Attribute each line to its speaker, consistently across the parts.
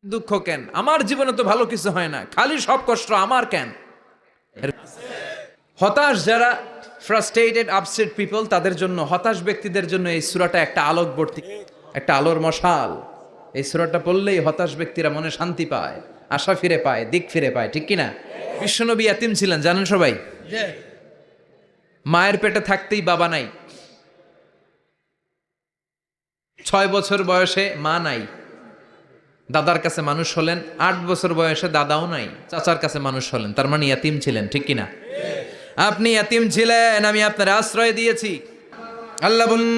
Speaker 1: দুঃখ কেন? আমার জীবনে তো ভালো কিছু হয় না, খালি সব কষ্ট আমার কেন? হতাশ যারা, ফ্রাস্ট্রেটেড আপসেট পিপল, তাদের জন্য, হতাশ ব্যক্তিদের জন্য এই সূরাটা একটা আলোকবর্তী, একটা আলোর মশাল। এই সূরাটা পড়লেই হতাশ ব্যক্তিরা মনে শান্তি পায়, আশা ফিরে পায়, দিক ফিরে পায়, ঠিক কি না? বিশ্বনবী ইয়াতিম ছিলেন, জানেন সবাই। মায়ের পেটে থাকতেই বাবা নাই, 6 বছর বয়সে মা নাই, দাদার কাছে মানুষ হলেন, 8 বছর বয়সে দাদাও নাই, চাচার কাছে মানুষ হলেন, তার মানে ইয়াতিম ছিলেন, ঠিক কিনা? আপনি ইয়াতিম ছিলেন, আমি আপনার আশ্রয় দিয়েছি। আল্লাহ বলল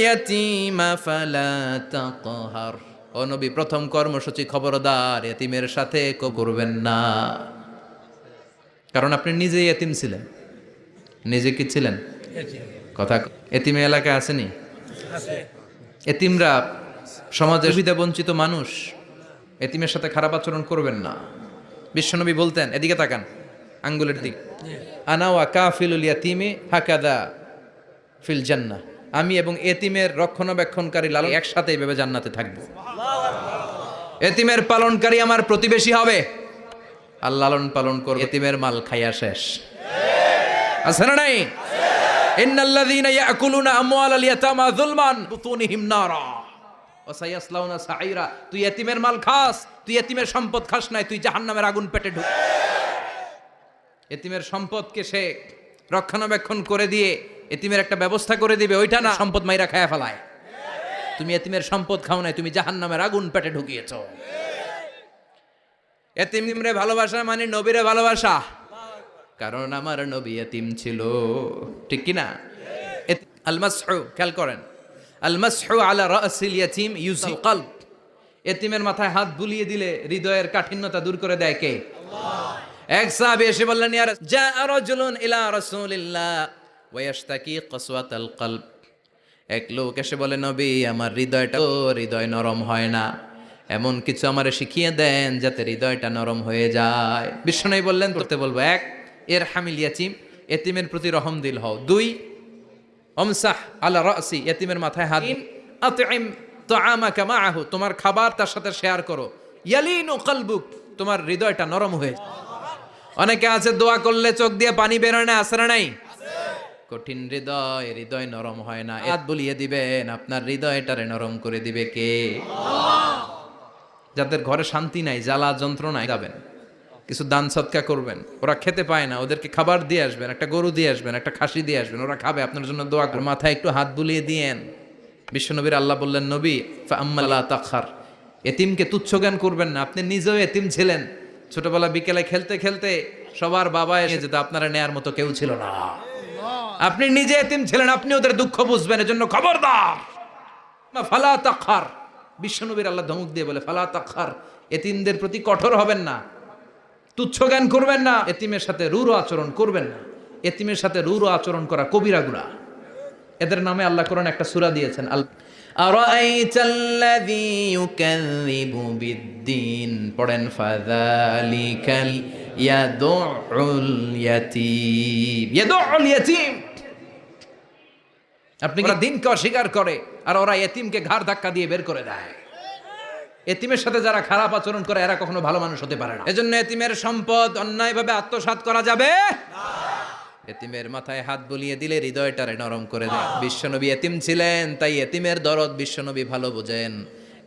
Speaker 1: ইয়াতিমা ফালা তাকহার। ও নবী, প্রথম কর্মসূচি, খবরদার ইয়াতিমের সাথে করবেন না, কারণ আপনি নিজেই ইয়াতিম ছিলেন। নিজে কি ছিলেন? কথা, এতিমে এলাকায় আসেনি? এতিমরা সমাজের সুবিধা বঞ্চিত মানুষ, এতিমের সাথে খারাপ আচরণ করবেন না। বিশ্বনবী বলতেন, এদিকে তাকান, আঙ্গুলের দিক, আনা ওয়া কাফিলুল ইয়াতিমি হাকাদা ফিল জান্নাহ। আমি এবং এতিমের রক্ষণাবেক্ষণকারী লালন একসাথে এইভাবে জান্নাতে থাকবো। এতিমের পালনকারী আমার প্রতিবেশী হবে, আর লালন পালন করবে, এতিমের মাল খাইয়া শেষ। আছে না নাই? ইন্নাল্লাযীনা ইয়াকুলুনা আমওয়ালাল ইয়াতামা যুলমান বুতুনিহিম নারা ওয়া সায়াসলাউনা সাঈরা। তুই এতিমের মাল খাস, তুই এতিমের সম্পদ খাস নাই, তুই জাহান্নামের আগুন পেটে ঢুক। এতিমের সম্পদকে সে রক্ষণাবেক্ষণ করে দিয়ে এতিমের একটা ব্যবস্থা করে দিবে, ওইটা না, সম্পদ মাইরা খায়া ফেলায়। তুমি এতিমের সম্পদ খাও নাই, তুমি জাহান্নামের আগুন পেটে ঢুকিয়েছ। এতিমরে ভালোবাসা মানে নবীরে ভালোবাসা, কারণ আমার নবী এতিম ছিল, ঠিক কি না? আল মাসহু, খেয়াল করেন, আল মাসহু আলা রাসিল ইয়াতিম ইউজিল কলব। এতিমের মাথায় হাত বুলিয়ে দিলে হৃদয়ের কাঠিন্যতা দূর করে দেয় কে? আল্লাহ। এক সাহাবী এসে বললেন, ইয়া জা রাজুলুন ইলা রাসূলিল্লাহ ওয়া ইয়াশতাকি কসওয়াতাল কলব। এক লোক এসে বলে, নবী, আমার হৃদয় নরম হয় না, এমন কিছু আমারে শিখিয়ে দেন যাতে হৃদয়টা নরম হয়ে যায়। বিশ্বনবী বললেন, করতে বলবো, 1 ইরহামিল ইয়াতিম, এতিমের প্রতি রহম দিল হও। 2 আমসাহ আলা রাসি, এতিমের মাথায় হাত। 3 আতইম তাআমাকা মাআহু, তোমার খাবার তার সাথে শেয়ার করো। ইয়ালিনু কলবুক, তোমার হৃদয়টা নরম হয়ে। অনেকে আছে দোয়া করলে চোখ দিয়ে পানি বের হয় না, আছে না নাই? কঠিন হৃদয় নরম হয় না। হাত বুলিয়ে দিবেন, আপনার হৃদয়টারে নরম করে দিবে কে? আল্লাহ। যাদের ঘরে শান্তি নাই, জ্বালা যন্ত্রণায় যাবেন, কিছু দান সদকা করবেন, ওরা খেতে পায় না, ওদেরকে খাবার দিয়ে আসবেন, একটা গরু দিয়ে আসবেন, একটা খাসি দিয়ে আসবেন, ওরা খাবে, আপনার জন্য দোয়া করে, মাথায় একটু হাত বুলিয়ে দিয়েন। বিশ্বনবীর আল্লাহ বললেন, নবী ফাআম্মা লা তাখহার, এতিমকে তুচ্ছ জ্ঞান করবেন না। আপনি নিজেও এতিম ছিলেন, ছোটবেলা বিকেলে খেলতে খেলতে সবার বাবা এসে যেত, আপনারা নেয়ার মতো কেউ ছিল না। আপনি নিজে এতিম ছিলেন, আপনি ওদের দুঃখ বুঝবেন, এজন্য খবরদার ফালা তাখহার। বিশ্বনবীর আল্লাহ ধমক দিয়ে বলে, ফালা তাখহার, এতিমদের প্রতি কঠোর হবেন না, তুচ্ছ জ্ঞান করবেন না, এতিমের সাথে রূঢ় আচরণ করবেন না। এতিমের সাথে রূঢ় আচরণ করা কবিরা গুনাহ। এদের নামে আল্লাহ কোরআন একটা সূরা দিয়েছেন, আরাআইতাল্লাযী ইউকাযযিবু বিদ্দীন, পড়েন, ফাযালিকাল ইয়াদুল ইয়াতীম। ইয়াদুল ইয়াতীম, আপনি কি দিনকে অস্বীকার করে, আর ওরা এতিমকে ঘাড় ধাক্কা দিয়ে বের করে দেয়। এতিমের সাথে যারা খারাপ আচরণ করে, এরা কখনো ভালো মানুষ হতে পারে না। এজন্য এতিমের সম্পদ অন্যায়ভাবে আত্মসাৎ করা যাবে না। এতিমের মাথায় হাত বুলিয়ে দিলে হৃদয়টারে নরম করে দেয়। বিশ্বনবী এতিম ছিলেন, তাই এতিমের দরদ বিশ্বনবী ভালো বোঝেন।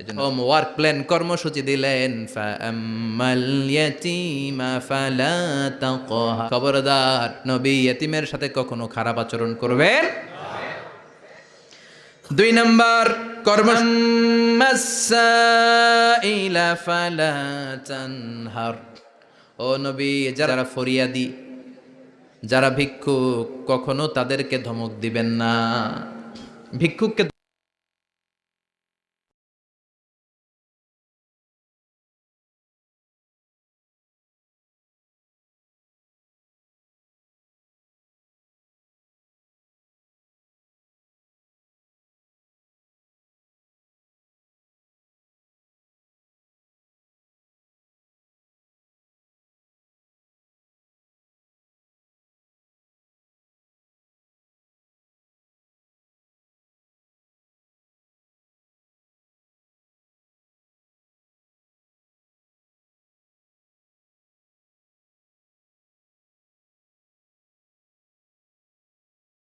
Speaker 1: এজন্য ওয়ার্ক প্ল্যান, কর্মসূচি দিলেন, ফাআম্মাল ইয়াতীমা ফালা তাকহার, খবরদার নবী এতিমের সাথে কখনো খারাপ আচরণ করবেন। 2 নাম্বার কর্মসাইলা ফালা তানহার। ও নবী, যারা ফরিয়াদি, যারা ভিক্ষুক, কখনো তাদেরকে ধমক দিবেন না। ভিক্ষুককে